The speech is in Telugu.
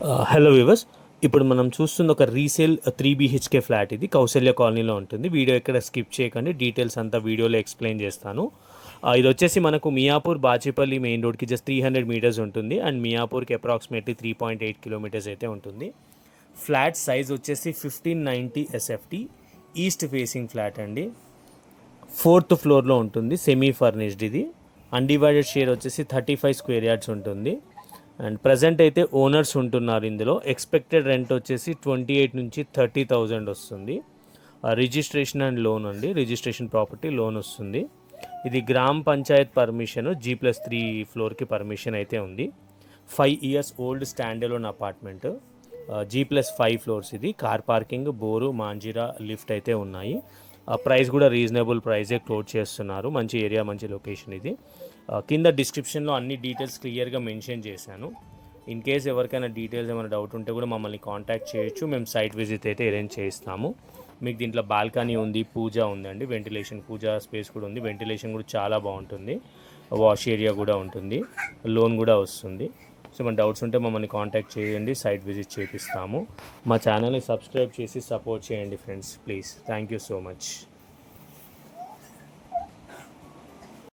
Hello viewers. ఇప్పుడు మనం చూస్తున్న ఒక రీసేల్ 3 BHK ఫ్లాట్. ఇది కౌశల్య కాలనీలో ఉంటుంది. వీడియో ఎక్కడ స్కిప్ చేయకండి, డీటెయిల్స్ అంతా వీడియోలో ఎక్స్ప్లెయిన్ చేస్తాను. ఇది వచ్చేసి మనకు మియాపూర్ బాచేపల్లి మెయిన్ రోడ్కి జస్ట్ 300 మీటర్స్ ఉంటుంది అండ్ మియాపూర్కి అప్రాక్సిమేట్లీ 3.8 కిలోమీటర్స్ అయితే ఉంటుంది. ఫ్లాట్ సైజ్ వచ్చేసి 1590 SFT, ఈస్ట్ ఫేసింగ్ ఫ్లాట్ అండి. 4th ఫ్లోర్లో ఉంటుంది, సెమీ ఫర్నిష్డ్. ఇది అన్డివైడెడ్ షేర్ వచ్చేసి 35 స్క్వేర్ యార్డ్స్ ఉంటుంది. అండ్ ప్రజెంట్ అయితే ఓనర్స్ ఉంటున్నారు ఇందులో. ఎక్స్పెక్టెడ్ రెంట్ వచ్చేసి 28 నుంచి 30,000 వస్తుంది. రిజిస్ట్రేషన్ అండ్ లోన్ అండి, రిజిస్ట్రేషన్ ప్రాపర్టీ లోన్ వస్తుంది. ఇది గ్రామ్ పంచాయత్ పర్మిషన్, G+3 ఫ్లోర్కి పర్మిషన్ అయితే ఉంది. 5 years old stand alone apartment, G+5 floors. ఇది కార్ పార్కింగ్, బోరు, మాంజిరా, లిఫ్ట్ అయితే ఉన్నాయి. ప్రైస్ కూడా రీజనబుల్ ప్రైజే క్లోజ్ చేస్తున్నారు. మంచి ఏరియా, మంచి లొకేషన్ ఇది. కింద డిస్క్రిప్షన్లో అన్ని డీటెయిల్స్ క్లియర్గా మెన్షన్ చేశాను. ఇన్ కేస్ ఎవరికైనా డీటెయిల్స్ ఏమైనా డౌట్ ఉంటే కూడా మమ్మల్ని కాంటాక్ట్ చేయొచ్చు. మేము సైట్ విజిట్ అయితే అరేంజ్ చేయిస్తాము. మీకు దీంట్లో బాల్కనీ ఉంది, పూజ ఉందండి, వెంటిలేషన్, పూజ స్పేస్ కూడా ఉంది. వెంటిలేషన్ కూడా చాలా బాగుంటుంది. వాష్ ఏరియా కూడా ఉంటుంది, లోన్ కూడా వస్తుంది. సో మన డౌట్స్ ఉంటే మమ్మల్ని కాంటాక్ట్ చేయండి, సైట్ విజిట్ చేపిస్తాము. మా ఛానల్ని సబ్స్క్రైబ్ చేసి సపోర్ట్ చేయండి friends, please. Thank you so much.